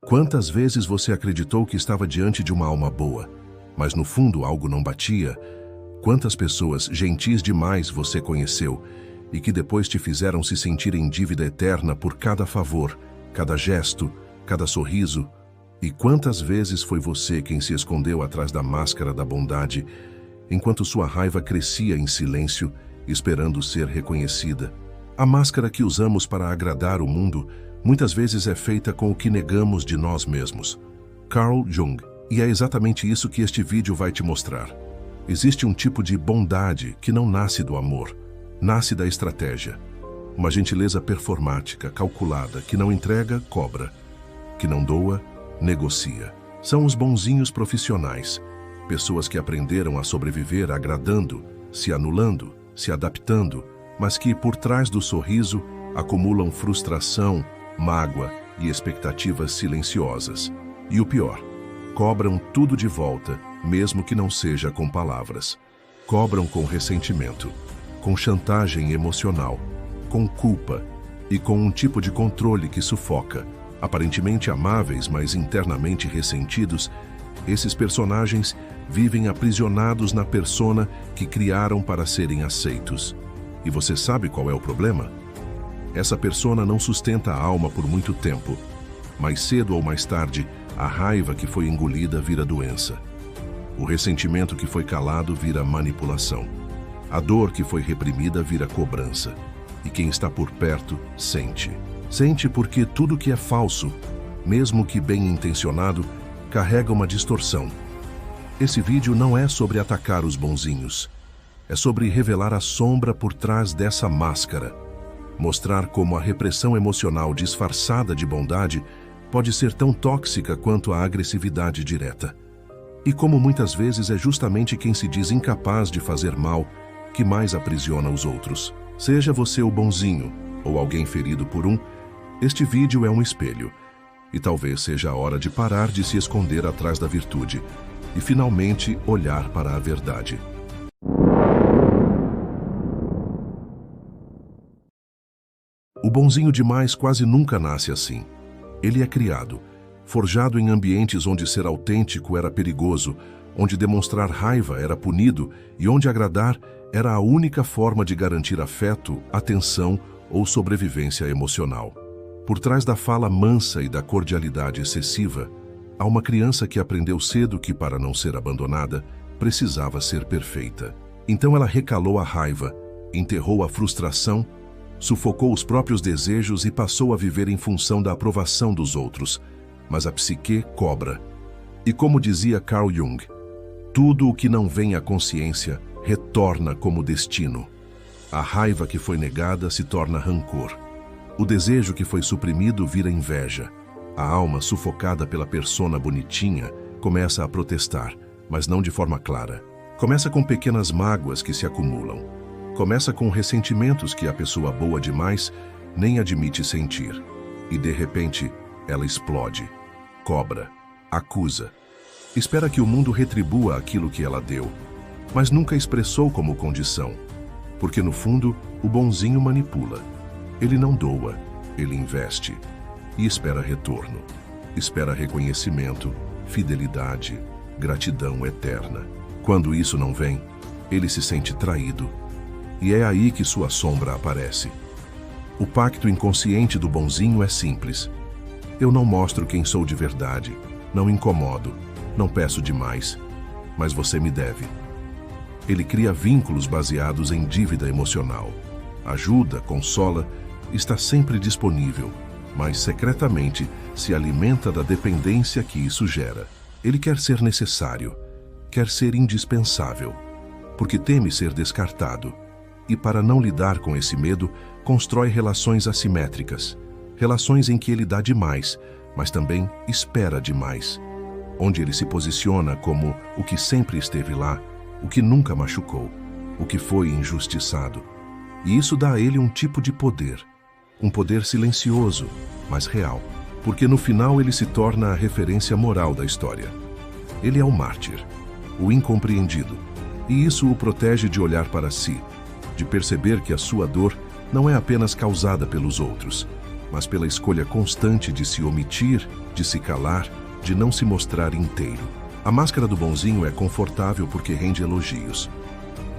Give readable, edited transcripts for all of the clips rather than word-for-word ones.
Quantas vezes você acreditou que estava diante de uma alma boa, mas no fundo algo não batia? Quantas pessoas gentis demais você conheceu e que depois te fizeram se sentir em dívida eterna por cada favor, cada gesto, cada sorriso? E quantas vezes foi você quem se escondeu atrás da máscara da bondade, enquanto sua raiva crescia em silêncio, esperando ser reconhecida? A máscara que usamos para agradar o mundo muitas vezes é feita com o que negamos de nós mesmos. Carl Jung. E é exatamente isso que este vídeo vai te mostrar. Existe um tipo de bondade que não nasce do amor, nasce da estratégia. Uma gentileza performática, calculada, que não entrega, cobra, que não doa, negocia. São os bonzinhos profissionais, pessoas que aprenderam a sobreviver agradando, se anulando, se adaptando, mas que, por trás do sorriso, acumulam frustração, mágoa e expectativas silenciosas. E o pior, cobram tudo de volta, mesmo que não seja com palavras. Cobram com ressentimento, com chantagem emocional, com culpa e com um tipo de controle que sufoca. Aparentemente amáveis, mas internamente ressentidos, esses personagens vivem aprisionados na persona que criaram para serem aceitos. E você sabe qual é o problema? Essa persona não sustenta a alma por muito tempo. Mais cedo ou mais tarde, a raiva que foi engolida vira doença. O ressentimento que foi calado vira manipulação. A dor que foi reprimida vira cobrança. E quem está por perto sente. Sente porque tudo que é falso, mesmo que bem intencionado, carrega uma distorção. Esse vídeo não é sobre atacar os bonzinhos. É sobre revelar a sombra por trás dessa máscara. Mostrar como a repressão emocional disfarçada de bondade pode ser tão tóxica quanto a agressividade direta. E como muitas vezes é justamente quem se diz incapaz de fazer mal que mais aprisiona os outros. Seja você o bonzinho ou alguém ferido por um, este vídeo é um espelho. E talvez seja a hora de parar de se esconder atrás da virtude e finalmente olhar para a verdade. O bonzinho demais quase nunca nasce assim. Ele é criado, forjado em ambientes onde ser autêntico era perigoso, onde demonstrar raiva era punido e onde agradar era a única forma de garantir afeto, atenção ou sobrevivência emocional. Por trás da fala mansa e da cordialidade excessiva, há uma criança que aprendeu cedo que, para não ser abandonada, precisava ser perfeita. Então ela recalou a raiva, enterrou a frustração, sufocou os próprios desejos e passou a viver em função da aprovação dos outros. Mas a psique cobra. E como dizia Carl Jung, tudo o que não vem à consciência retorna como destino. A raiva que foi negada se torna rancor. O desejo que foi suprimido vira inveja. A alma sufocada pela persona bonitinha começa a protestar, mas não de forma clara. Começa com pequenas mágoas que se acumulam. Começa com ressentimentos que a pessoa boa demais nem admite sentir. E de repente, ela explode, cobra, acusa. Espera que o mundo retribua aquilo que ela deu, mas nunca expressou como condição. Porque no fundo, o bonzinho manipula. Ele não doa, ele investe. E espera retorno. Espera reconhecimento, fidelidade, gratidão eterna. Quando isso não vem, ele se sente traído. E é aí que sua sombra aparece. O pacto inconsciente do bonzinho é simples. Eu não mostro quem sou de verdade, não incomodo, não peço demais, mas você me deve. Ele cria vínculos baseados em dívida emocional. Ajuda, consola, está sempre disponível, mas secretamente se alimenta da dependência que isso gera. Ele quer ser necessário, quer ser indispensável, porque teme ser descartado. E para não lidar com esse medo, constrói relações assimétricas. Relações em que ele dá demais, mas também espera demais. Onde ele se posiciona como o que sempre esteve lá, o que nunca machucou, o que foi injustiçado. E isso dá a ele um tipo de poder. Um poder silencioso, mas real. Porque no final ele se torna a referência moral da história. Ele é o mártir, o incompreendido. E isso o protege de olhar para si, de perceber que a sua dor não é apenas causada pelos outros, mas pela escolha constante de se omitir, de se calar, de não se mostrar inteiro. A máscara do bonzinho é confortável porque rende elogios.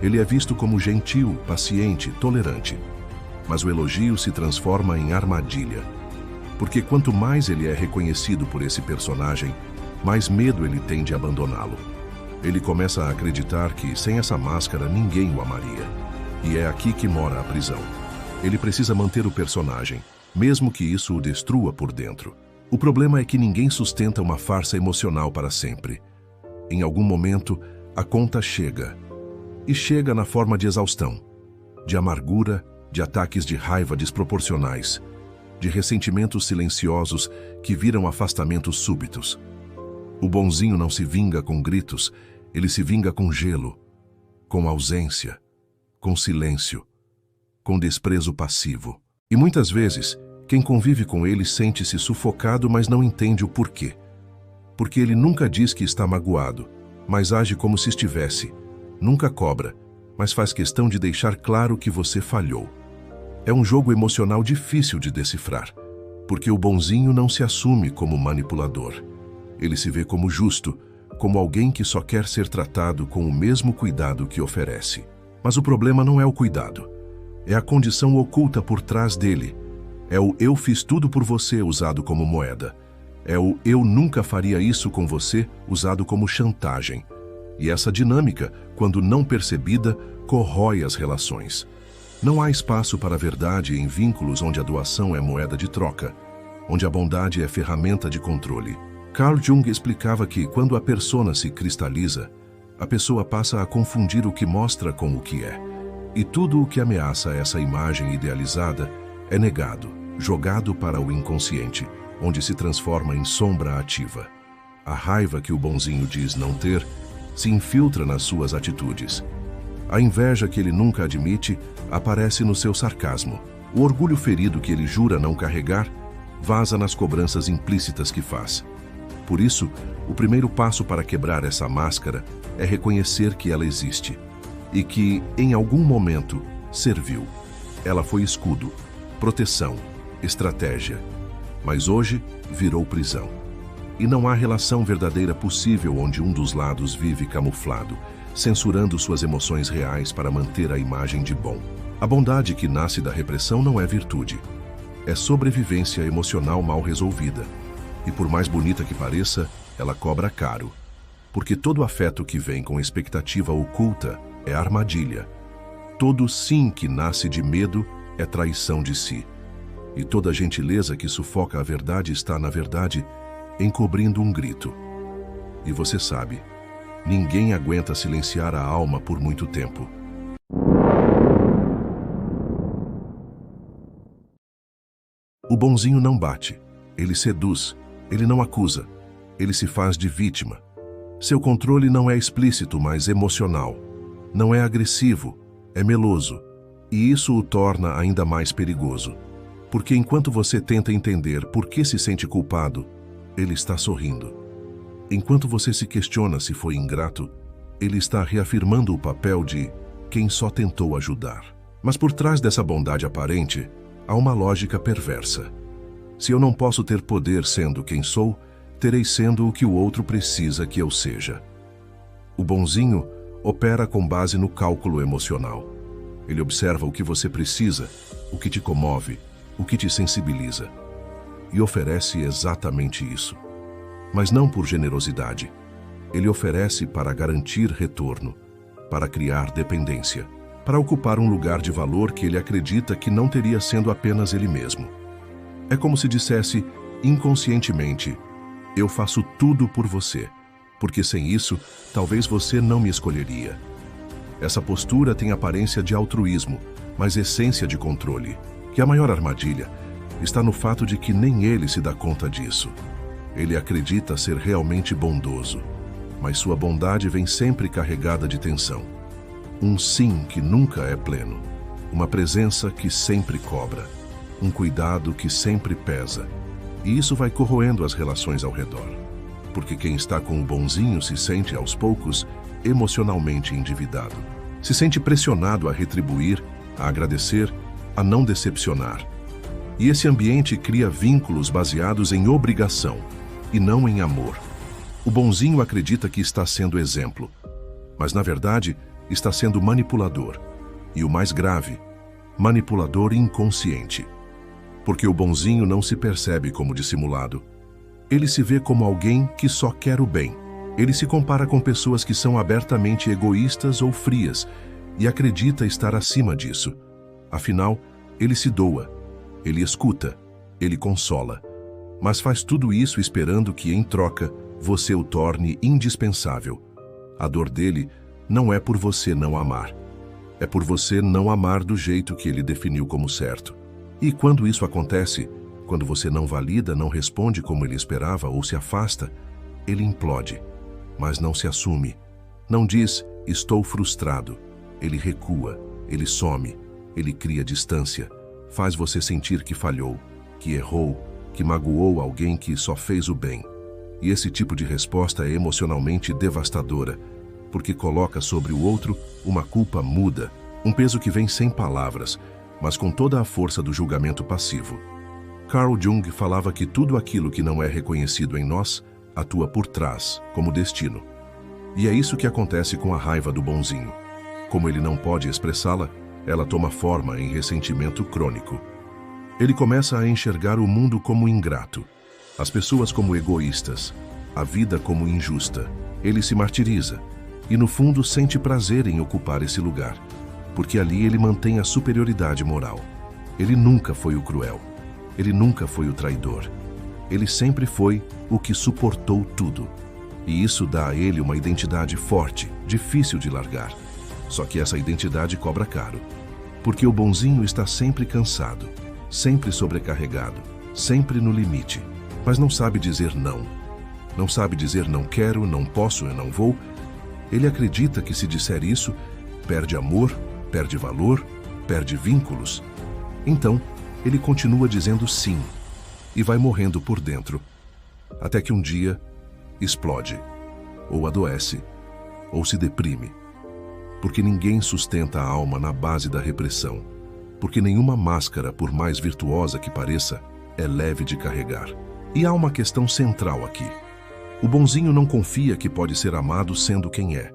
Ele é visto como gentil, paciente, tolerante. Mas o elogio se transforma em armadilha. Porque quanto mais ele é reconhecido por esse personagem, mais medo ele tem de abandoná-lo. Ele começa a acreditar que, sem essa máscara, ninguém o amaria. E é aqui que mora a prisão. Ele precisa manter o personagem, mesmo que isso o destrua por dentro. O problema é que ninguém sustenta uma farsa emocional para sempre. Em algum momento, a conta chega. E chega na forma de exaustão, de amargura, de ataques de raiva desproporcionais, de ressentimentos silenciosos que viram afastamentos súbitos. O bonzinho não se vinga com gritos, ele se vinga com gelo, com ausência, com silêncio, com desprezo passivo. E muitas vezes, quem convive com ele sente-se sufocado, mas não entende o porquê. Porque ele nunca diz que está magoado, mas age como se estivesse. Nunca cobra, mas faz questão de deixar claro que você falhou. É um jogo emocional difícil de decifrar, porque o bonzinho não se assume como manipulador. Ele se vê como justo, como alguém que só quer ser tratado com o mesmo cuidado que oferece. Mas o problema não é o cuidado. É a condição oculta por trás dele. É o "eu fiz tudo por você" usado como moeda. É o "eu nunca faria isso com você" usado como chantagem. E essa dinâmica, quando não percebida, corrói as relações. Não há espaço para a verdade em vínculos onde a doação é moeda de troca, onde a bondade é ferramenta de controle. Carl Jung explicava que, quando a persona se cristaliza, a pessoa passa a confundir o que mostra com o que é. E tudo o que ameaça essa imagem idealizada é negado, jogado para o inconsciente, onde se transforma em sombra ativa. A raiva que o bonzinho diz não ter se infiltra nas suas atitudes. A inveja que ele nunca admite aparece no seu sarcasmo. O orgulho ferido que ele jura não carregar vaza nas cobranças implícitas que faz. Por isso, o primeiro passo para quebrar essa máscara é reconhecer que ela existe e que, em algum momento, serviu. Ela foi escudo, proteção, estratégia, mas hoje virou prisão. E não há relação verdadeira possível onde um dos lados vive camuflado, censurando suas emoções reais para manter a imagem de bom. A bondade que nasce da repressão não é virtude. É sobrevivência emocional mal resolvida. E por mais bonita que pareça, ela cobra caro. Porque todo afeto que vem com expectativa oculta é armadilha. Todo sim que nasce de medo é traição de si. E toda gentileza que sufoca a verdade está, na verdade, encobrindo um grito. E você sabe, ninguém aguenta silenciar a alma por muito tempo. O bonzinho não bate, ele seduz, ele não acusa, ele se faz de vítima. Seu controle não é explícito, mas emocional. Não é agressivo, é meloso. E isso o torna ainda mais perigoso. Porque enquanto você tenta entender por que se sente culpado, ele está sorrindo. Enquanto você se questiona se foi ingrato, ele está reafirmando o papel de quem só tentou ajudar. Mas por trás dessa bondade aparente, há uma lógica perversa. Se eu não posso ter poder sendo quem sou, terei sendo o que o outro precisa que eu seja. O bonzinho opera com base no cálculo emocional. Ele observa o que você precisa, o que te comove, o que te sensibiliza. E oferece exatamente isso. Mas não por generosidade. Ele oferece para garantir retorno, para criar dependência, para ocupar um lugar de valor que ele acredita que não teria sendo apenas ele mesmo. É como se dissesse, inconscientemente, eu faço tudo por você, porque sem isso, talvez você não me escolheria. Essa postura tem aparência de altruísmo, mas essência de controle. E a maior armadilha está no fato de que nem ele se dá conta disso. Ele acredita ser realmente bondoso, mas sua bondade vem sempre carregada de tensão. Um sim que nunca é pleno, uma presença que sempre cobra, um cuidado que sempre pesa. E isso vai corroendo as relações ao redor. Porque quem está com o bonzinho se sente, aos poucos, emocionalmente endividado. Se sente pressionado a retribuir, a agradecer, a não decepcionar. E esse ambiente cria vínculos baseados em obrigação e não em amor. O bonzinho acredita que está sendo exemplo, mas na verdade está sendo manipulador. E o mais grave, manipulador inconsciente. Porque o bonzinho não se percebe como dissimulado. Ele se vê como alguém que só quer o bem. Ele se compara com pessoas que são abertamente egoístas ou frias e acredita estar acima disso. Afinal, ele se doa, ele escuta, ele consola. Mas faz tudo isso esperando que, em troca, você o torne indispensável. A dor dele não é por você não amar. É por você não amar do jeito que ele definiu como certo. E quando isso acontece, quando você não valida, não responde como ele esperava ou se afasta, ele implode, mas não se assume. Não diz, estou frustrado. Ele recua, ele some, ele cria distância, faz você sentir que falhou, que errou, que magoou alguém que só fez o bem. E esse tipo de resposta é emocionalmente devastadora, porque coloca sobre o outro uma culpa muda, um peso que vem sem palavras, mas com toda a força do julgamento passivo. Carl Jung falava que tudo aquilo que não é reconhecido em nós atua por trás, como destino. E é isso que acontece com a raiva do bonzinho. Como ele não pode expressá-la, ela toma forma em ressentimento crônico. Ele começa a enxergar o mundo como ingrato, as pessoas como egoístas, a vida como injusta. Ele se martiriza e, no fundo, sente prazer em ocupar esse lugar, porque ali ele mantém a superioridade moral. Ele nunca foi o cruel. Ele nunca foi o traidor. Ele sempre foi o que suportou tudo. E isso dá a ele uma identidade forte, difícil de largar. Só que essa identidade cobra caro. Porque o bonzinho está sempre cansado, sempre sobrecarregado, sempre no limite. Mas não sabe dizer não. Não sabe dizer não quero, não posso, eu não vou. Ele acredita que se disser isso, perde amor, perde valor, perde vínculos. Então, ele continua dizendo sim e vai morrendo por dentro. Até que um dia, explode, ou adoece, ou se deprime. Porque ninguém sustenta a alma na base da repressão. Porque nenhuma máscara, por mais virtuosa que pareça, é leve de carregar. E há uma questão central aqui. O bonzinho não confia que pode ser amado sendo quem é.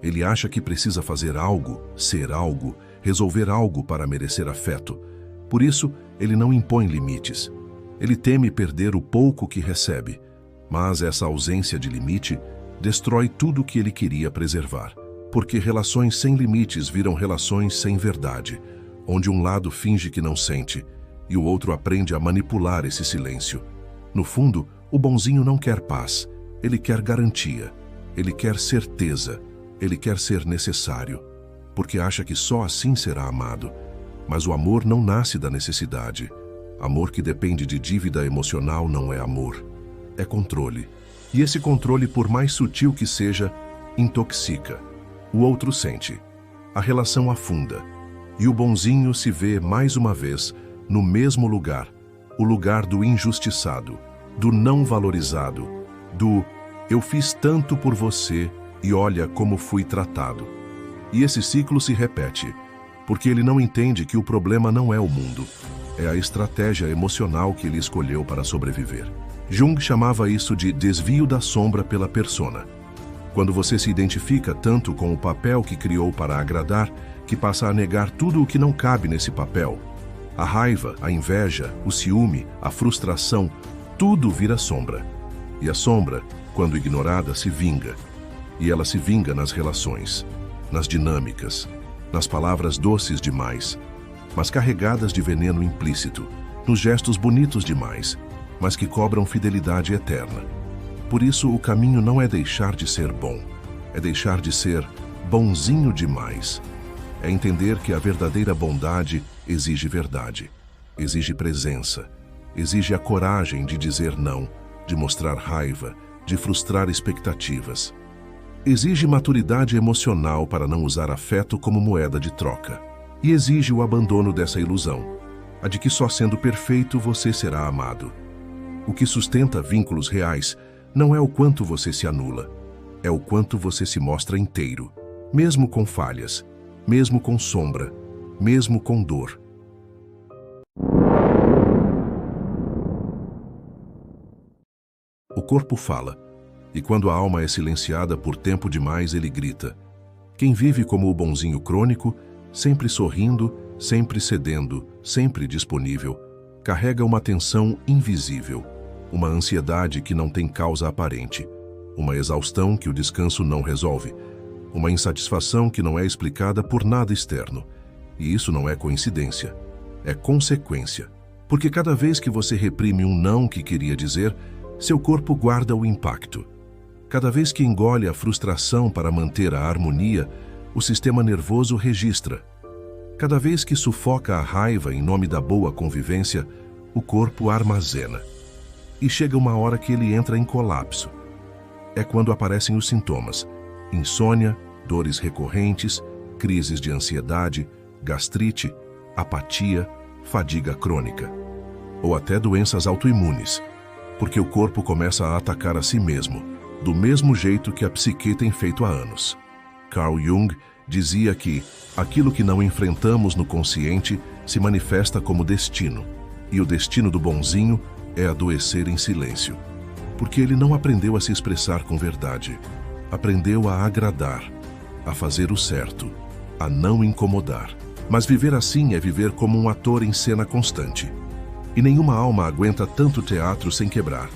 Ele acha que precisa fazer algo, ser algo, resolver algo para merecer afeto. Por isso, ele não impõe limites. Ele teme perder o pouco que recebe. Mas essa ausência de limite destrói tudo o que ele queria preservar. Porque relações sem limites viram relações sem verdade, onde um lado finge que não sente e o outro aprende a manipular esse silêncio. No fundo, o bonzinho não quer paz, ele quer garantia, ele quer certeza, ele quer ser necessário, porque acha que só assim será amado. Mas o amor não nasce da necessidade. Amor que depende de dívida emocional não é amor, é controle. E esse controle, por mais sutil que seja, intoxica. O outro sente, a relação afunda, e o bonzinho se vê mais uma vez no mesmo lugar, o lugar do injustiçado, do não valorizado, do eu fiz tanto por você e olha como fui tratado. E esse ciclo se repete, porque ele não entende que o problema não é o mundo, é a estratégia emocional que ele escolheu para sobreviver. Jung chamava isso de desvio da sombra pela persona. Quando você se identifica tanto com o papel que criou para agradar, que passa a negar tudo o que não cabe nesse papel. A raiva, a inveja, o ciúme, a frustração, tudo vira sombra. E a sombra, quando ignorada, se vinga. E ela se vinga nas relações, nas dinâmicas, nas palavras doces demais, mas carregadas de veneno implícito, nos gestos bonitos demais, mas que cobram fidelidade eterna. Por isso, o caminho não é deixar de ser bom, é deixar de ser bonzinho demais. É entender que a verdadeira bondade exige verdade, exige presença, exige a coragem de dizer não, de mostrar raiva, de frustrar expectativas. Exige maturidade emocional para não usar afeto como moeda de troca. E exige o abandono dessa ilusão, a de que só sendo perfeito você será amado. O que sustenta vínculos reais não é o quanto você se anula, é o quanto você se mostra inteiro, mesmo com falhas, mesmo com sombra, mesmo com dor. corpo fala, e quando a alma é silenciada por tempo demais, ele grita. Quem vive como o bonzinho crônico, sempre sorrindo, sempre cedendo, sempre disponível, carrega uma tensão invisível, uma ansiedade que não tem causa aparente, uma exaustão que o descanso não resolve, uma insatisfação que não é explicada por nada externo. E isso não é coincidência, é consequência. Porque cada vez que você reprime um não que queria dizer, seu corpo guarda o impacto. Cada vez que engole a frustração para manter a harmonia, o sistema nervoso registra. Cada vez que sufoca a raiva em nome da boa convivência, o corpo armazena. E chega uma hora que ele entra em colapso. É quando aparecem os sintomas: insônia, dores recorrentes, crises de ansiedade, gastrite, apatia, fadiga crônica. Ou até doenças autoimunes, porque o corpo começa a atacar a si mesmo, do mesmo jeito que a psique tem feito há anos. Carl Jung dizia que aquilo que não enfrentamos no consciente se manifesta como destino, e o destino do bonzinho é adoecer em silêncio, porque ele não aprendeu a se expressar com verdade, aprendeu a agradar, a fazer o certo, a não incomodar. Mas viver assim é viver como um ator em cena constante. E nenhuma alma aguenta tanto teatro sem quebrar.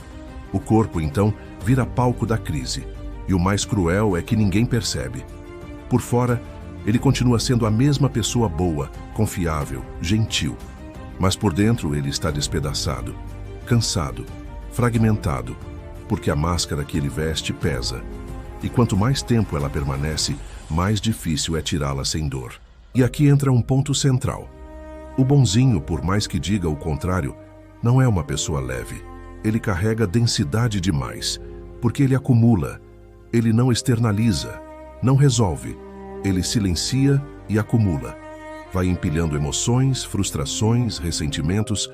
O corpo, então, vira palco da crise. E o mais cruel é que ninguém percebe. Por fora, ele continua sendo a mesma pessoa boa, confiável, gentil. Mas por dentro ele está despedaçado, cansado, fragmentado, porque a máscara que ele veste pesa. E quanto mais tempo ela permanece, mais difícil é tirá-la sem dor. E aqui entra um ponto central. O bonzinho, por mais que diga o contrário, não é uma pessoa leve. Ele carrega densidade demais, porque ele acumula, ele não externaliza, não resolve, ele silencia e acumula. Vai empilhando emoções, frustrações, ressentimentos,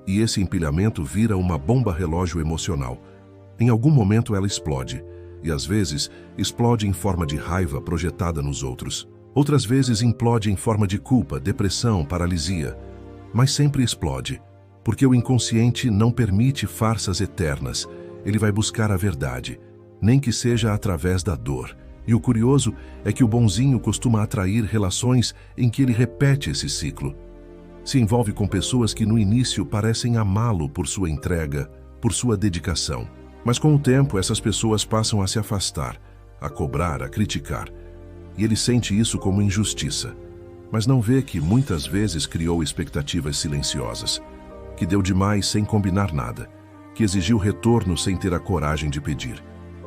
e esse empilhamento vira uma bomba relógio emocional. Em algum momento ela explode, e às vezes explode em forma de raiva projetada nos outros. Outras vezes implode em forma de culpa, depressão, paralisia. Mas sempre explode, porque o inconsciente não permite farsas eternas. Ele vai buscar a verdade, nem que seja através da dor. E o curioso é que o bonzinho costuma atrair relações em que ele repete esse ciclo. Se envolve com pessoas que no início parecem amá-lo por sua entrega, por sua dedicação. Mas com o tempo essas pessoas passam a se afastar, a cobrar, a criticar. E ele sente isso como injustiça, mas não vê que muitas vezes criou expectativas silenciosas, que deu demais sem combinar nada, que exigiu retorno sem ter a coragem de pedir.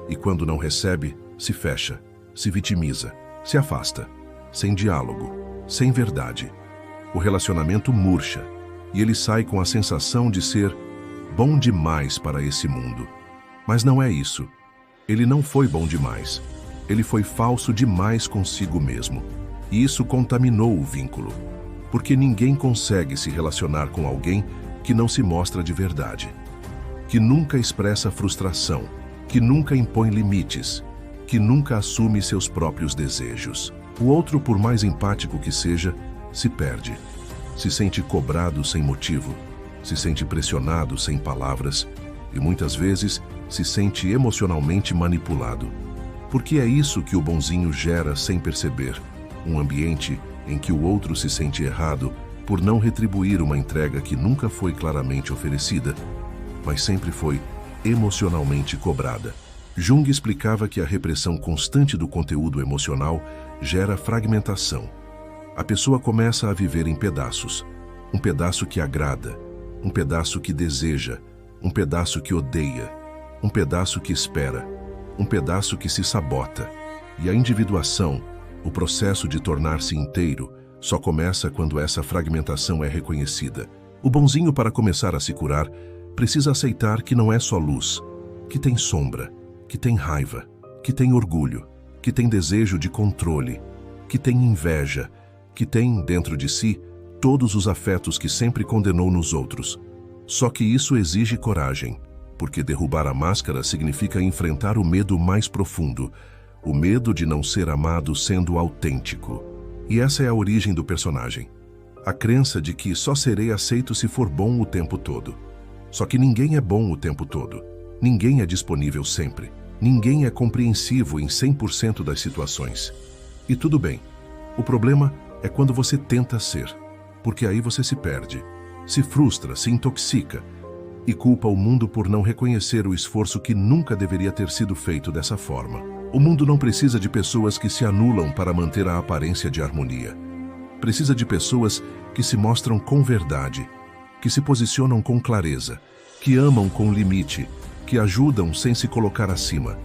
E quando não recebe, se fecha, se vitimiza, se afasta, sem diálogo, sem verdade. O relacionamento murcha, e ele sai com a sensação de ser bom demais para esse mundo. Mas não é isso. Ele não foi bom demais. Ele foi falso demais consigo mesmo. E isso contaminou o vínculo. Porque ninguém consegue se relacionar com alguém que não se mostra de verdade. Que nunca expressa frustração. Que nunca impõe limites. Que nunca assume seus próprios desejos. O outro, por mais empático que seja, se perde. Se sente cobrado sem motivo. Se sente pressionado sem palavras. E muitas vezes se sente emocionalmente manipulado. Porque é isso que o bonzinho gera sem perceber, um ambiente em que o outro se sente errado por não retribuir uma entrega que nunca foi claramente oferecida, mas sempre foi emocionalmente cobrada. Jung explicava que a repressão constante do conteúdo emocional gera fragmentação. A pessoa começa a viver em pedaços, um pedaço que agrada, um pedaço que deseja, um pedaço que odeia, um pedaço que espera, um pedaço que se sabota. E a individuação, o processo de tornar-se inteiro, só começa quando essa fragmentação é reconhecida. O bonzinho, para começar a se curar, precisa aceitar que não é só luz, que tem sombra, que tem raiva, que tem orgulho, que tem desejo de controle, que tem inveja, que tem, dentro de si, todos os afetos que sempre condenou nos outros. Só que isso exige coragem, porque derrubar a máscara significa enfrentar o medo mais profundo, o medo de não ser amado sendo autêntico. E essa é a origem do personagem. A crença de que só serei aceito se for bom o tempo todo. Só que ninguém é bom o tempo todo. Ninguém é disponível sempre. Ninguém é compreensivo em 100% das situações. E tudo bem. O problema é quando você tenta ser, porque aí você se perde, se frustra, se intoxica e culpa o mundo por não reconhecer o esforço que nunca deveria ter sido feito dessa forma. O mundo não precisa de pessoas que se anulam para manter a aparência de harmonia. Precisa de pessoas que se mostram com verdade, que se posicionam com clareza, que amam com limite, que ajudam sem se colocar acima,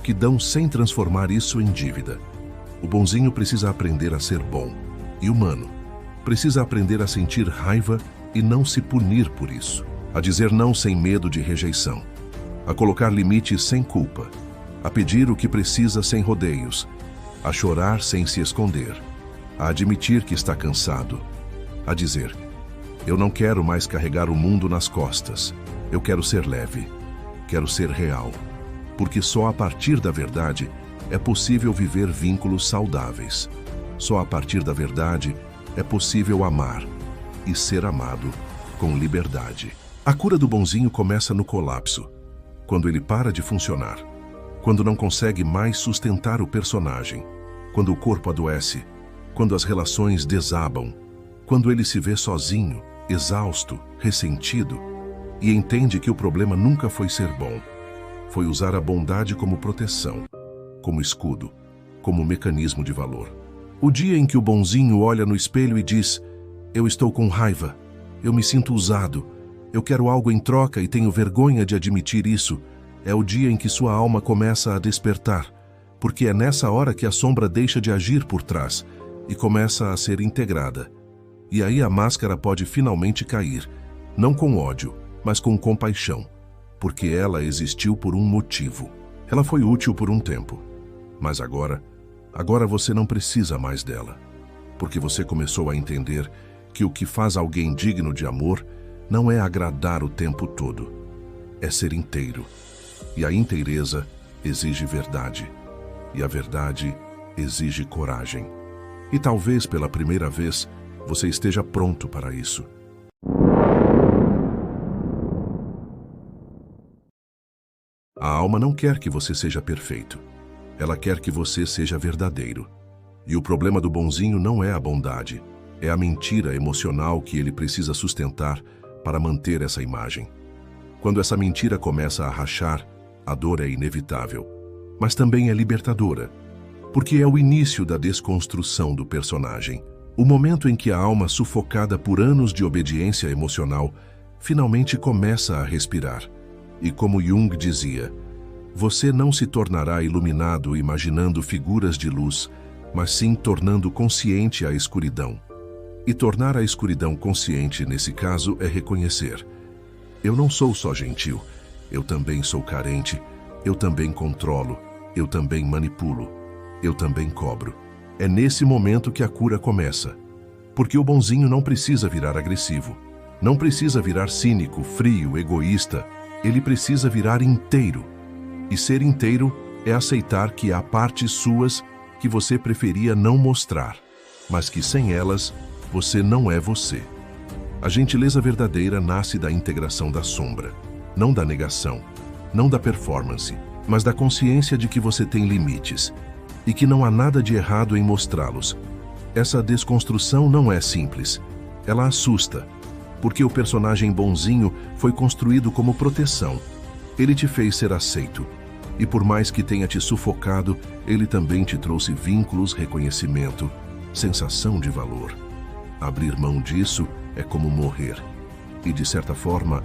que dão sem transformar isso em dívida. O bonzinho precisa aprender a ser bom e humano. Precisa aprender a sentir raiva e não se punir por isso. A dizer não sem medo de rejeição. A colocar limites sem culpa. A pedir o que precisa sem rodeios. A chorar sem se esconder. A admitir que está cansado. A dizer: eu não quero mais carregar o mundo nas costas. Eu quero ser leve. Quero ser real. Porque só a partir da verdade é possível viver vínculos saudáveis. Só a partir da verdade é possível amar e ser amado com liberdade. A cura do bonzinho começa no colapso, quando ele para de funcionar, quando não consegue mais sustentar o personagem, quando o corpo adoece, quando as relações desabam, quando ele se vê sozinho, exausto, ressentido e entende que o problema nunca foi ser bom, foi usar a bondade como proteção, como escudo, como mecanismo de valor. O dia em que o bonzinho olha no espelho e diz: eu estou com raiva, eu me sinto usado, eu quero algo em troca e tenho vergonha de admitir isso, é o dia em que sua alma começa a despertar, porque é nessa hora que a sombra deixa de agir por trás e começa a ser integrada. E aí a máscara pode finalmente cair, não com ódio, mas com compaixão, porque ela existiu por um motivo. Ela foi útil por um tempo, mas agora você não precisa mais dela, porque você começou a entender que o que faz alguém digno de amor não é agradar o tempo todo, é ser inteiro. E a inteireza exige verdade, e a verdade exige coragem. E talvez pela primeira vez você esteja pronto para isso. A alma não quer que você seja perfeito. Ela quer que você seja verdadeiro. E o problema do bonzinho não é a bondade, é a mentira emocional que ele precisa sustentar para manter essa imagem. Quando essa mentira começa a rachar, a dor é inevitável, mas também é libertadora, porque é o início da desconstrução do personagem, o momento em que a alma, sufocada por anos de obediência emocional, finalmente começa a respirar. E como Jung dizia, você não se tornará iluminado imaginando figuras de luz, mas sim tornando consciente a escuridão. E tornar a escuridão consciente, nesse caso, é reconhecer: eu não sou só gentil, eu também sou carente, eu também controlo, eu também manipulo, eu também cobro. É nesse momento que a cura começa, porque o bonzinho não precisa virar agressivo, não precisa virar cínico, frio, egoísta, ele precisa virar inteiro. E ser inteiro é aceitar que há partes suas que você preferia não mostrar, mas que sem elas você não é você. A gentileza verdadeira nasce da integração da sombra, não da negação, não da performance, mas da consciência de que você tem limites e que não há nada de errado em mostrá-los. Essa desconstrução não é simples, ela assusta, porque o personagem bonzinho foi construído como proteção. Ele te fez ser aceito, e por mais que tenha te sufocado, ele também te trouxe vínculos, reconhecimento, sensação de valor. Abrir mão disso é como morrer, e de certa forma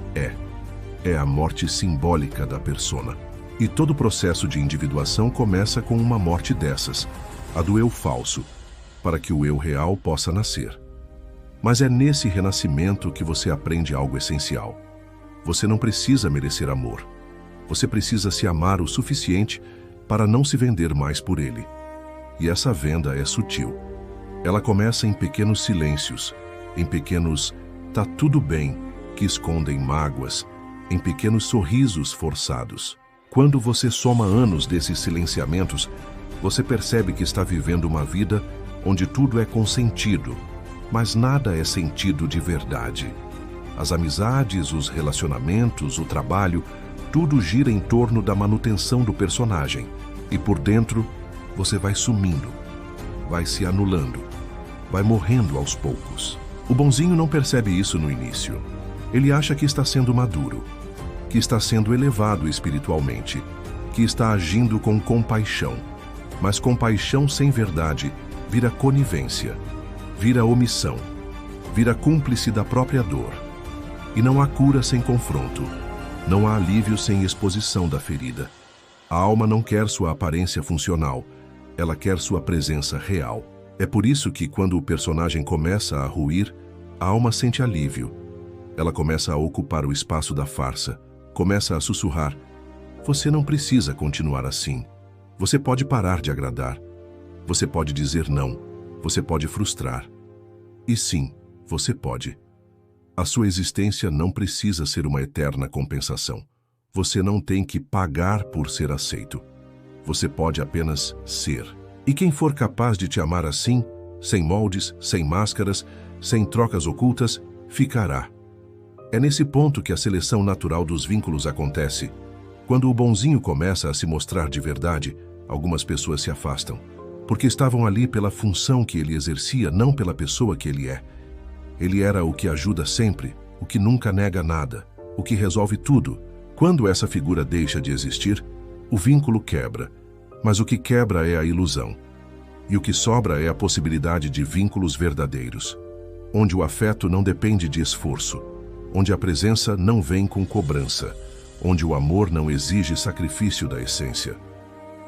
é a morte simbólica da persona. E todo processo de individuação começa com uma morte dessas, a do eu falso, para que o eu real possa nascer. Mas é nesse renascimento que você aprende algo essencial. Você não precisa merecer amor. Você precisa se amar o suficiente para não se vender mais por ele. E essa venda é sutil. Ela começa em pequenos silêncios, em pequenos "tá tudo bem" que escondem mágoas, em pequenos sorrisos forçados. Quando você soma anos desses silenciamentos, você percebe que está vivendo uma vida onde tudo é consentido, mas nada é sentido de verdade. As amizades, os relacionamentos, o trabalho, tudo gira em torno da manutenção do personagem. E por dentro, você vai sumindo, vai se anulando, vai morrendo aos poucos. O bonzinho não percebe isso no início. Ele acha que está sendo maduro, que está sendo elevado espiritualmente, que está agindo com compaixão. Mas compaixão sem verdade vira conivência, vira omissão, vira cúmplice da própria dor. E não há cura sem confronto, não há alívio sem exposição da ferida. A alma não quer sua aparência funcional, ela quer sua presença real. É por isso que, quando o personagem começa a ruir, a alma sente alívio. Ela começa a ocupar o espaço da farsa, começa a sussurrar: você não precisa continuar assim. Você pode parar de agradar. Você pode dizer não. Você pode frustrar. E sim, você pode. A sua existência não precisa ser uma eterna compensação. Você não tem que pagar por ser aceito. Você pode apenas ser. E quem for capaz de te amar assim, sem moldes, sem máscaras, sem trocas ocultas, ficará. É nesse ponto que a seleção natural dos vínculos acontece. Quando o bonzinho começa a se mostrar de verdade, algumas pessoas se afastam, porque estavam ali pela função que ele exercia, não pela pessoa que ele é. Ele era o que ajuda sempre, o que nunca nega nada, o que resolve tudo. Quando essa figura deixa de existir, o vínculo quebra, mas o que quebra é a ilusão. E o que sobra é a possibilidade de vínculos verdadeiros, onde o afeto não depende de esforço, onde a presença não vem com cobrança, onde o amor não exige sacrifício da essência.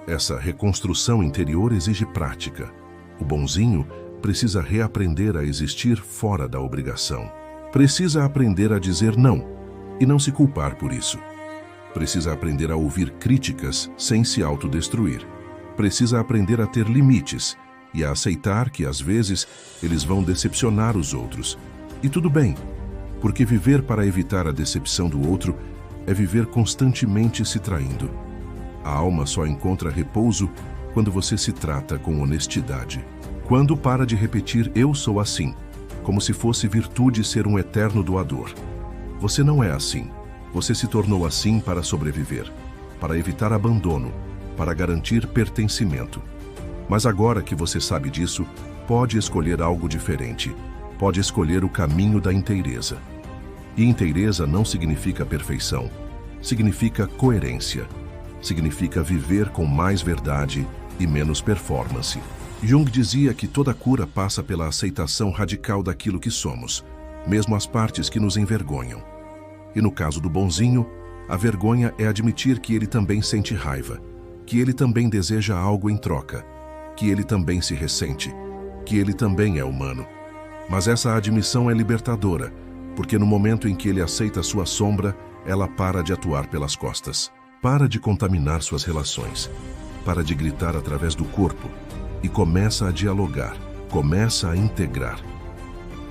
Essa reconstrução interior exige prática. O bonzinho precisa reaprender a existir fora da obrigação. Precisa aprender a dizer não e não se culpar por isso. Precisa aprender a ouvir críticas sem se autodestruir. Precisa aprender a ter limites e a aceitar que, às vezes, eles vão decepcionar os outros. E tudo bem, porque viver para evitar a decepção do outro é viver constantemente se traindo. A alma só encontra repouso quando você se trata com honestidade. Quando para de repetir "eu sou assim", como se fosse virtude ser um eterno doador. Você não é assim. Você se tornou assim para sobreviver, para evitar abandono, para garantir pertencimento. Mas agora que você sabe disso, pode escolher algo diferente. Pode escolher o caminho da inteireza. E inteireza não significa perfeição. Significa coerência. Significa viver com mais verdade e menos performance. Jung dizia que toda cura passa pela aceitação radical daquilo que somos, mesmo as partes que nos envergonham. E no caso do bonzinho, a vergonha é admitir que ele também sente raiva, que ele também deseja algo em troca, que ele também se ressente, que ele também é humano. Mas essa admissão é libertadora, porque no momento em que ele aceita sua sombra, ela para de atuar pelas costas, para de contaminar suas relações, para de gritar através do corpo e começa a dialogar, começa a integrar.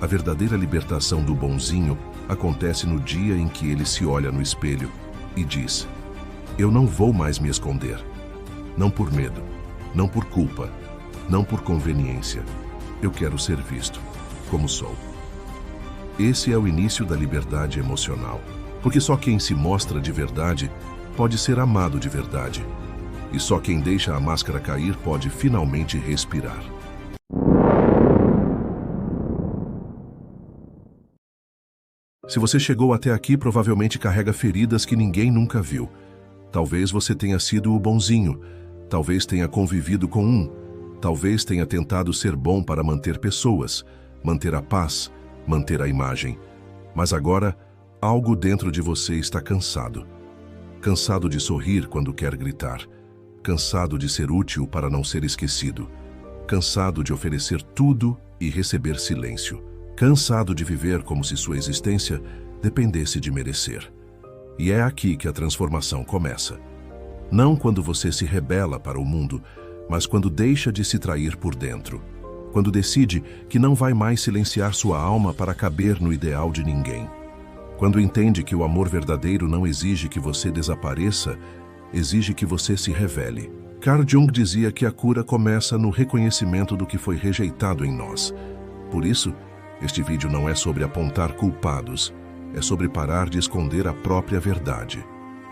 A verdadeira libertação do bonzinho acontece no dia em que ele se olha no espelho e diz: eu não vou mais me esconder. Não por medo, não por culpa, não por conveniência. Eu quero ser visto como sou. Esse é o início da liberdade emocional, porque só quem se mostra de verdade pode ser amado de verdade. E só quem deixa a máscara cair pode finalmente respirar. Se você chegou até aqui, provavelmente carrega feridas que ninguém nunca viu. Talvez você tenha sido o bonzinho, talvez tenha convivido com um, talvez tenha tentado ser bom para manter pessoas, manter a paz, manter a imagem. Mas agora, algo dentro de você está cansado. Cansado de sorrir quando quer gritar. Cansado de ser útil para não ser esquecido. Cansado de oferecer tudo e receber silêncio. Cansado de viver como se sua existência dependesse de merecer. E é aqui que a transformação começa. Não quando você se rebela para o mundo, mas quando deixa de se trair por dentro. Quando decide que não vai mais silenciar sua alma para caber no ideal de ninguém. Quando entende que o amor verdadeiro não exige que você desapareça, exige que você se revele. Carl Jung dizia que a cura começa no reconhecimento do que foi rejeitado em nós. Por isso, este vídeo não é sobre apontar culpados, é sobre parar de esconder a própria verdade.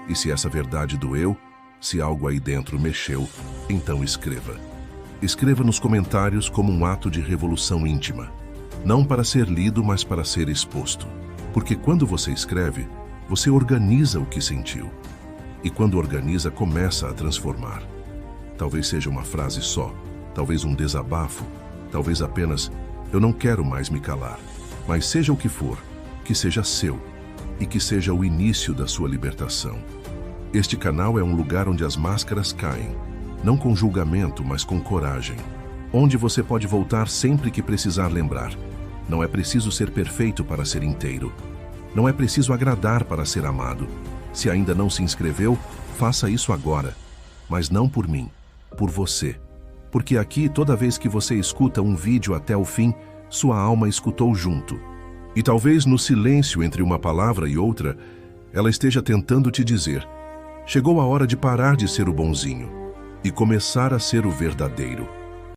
E se essa verdade doeu, se algo aí dentro mexeu, então escreva. Escreva nos comentários como um ato de revolução íntima. Não para ser lido, mas para ser exposto. Porque quando você escreve, você organiza o que sentiu. E quando organiza, começa a transformar. Talvez seja uma frase só, talvez um desabafo, talvez apenas "eu não quero mais me calar". Mas seja o que for, que seja seu e que seja o início da sua libertação. Este canal é um lugar onde as máscaras caem, não com julgamento, mas com coragem. Onde você pode voltar sempre que precisar lembrar. Não é preciso ser perfeito para ser inteiro. Não é preciso agradar para ser amado. Se ainda não se inscreveu, faça isso agora. Mas não por mim, por você. Porque aqui, toda vez que você escuta um vídeo até o fim, sua alma escutou junto. E talvez no silêncio entre uma palavra e outra, ela esteja tentando te dizer: chegou a hora de parar de ser o bonzinho e começar a ser o verdadeiro.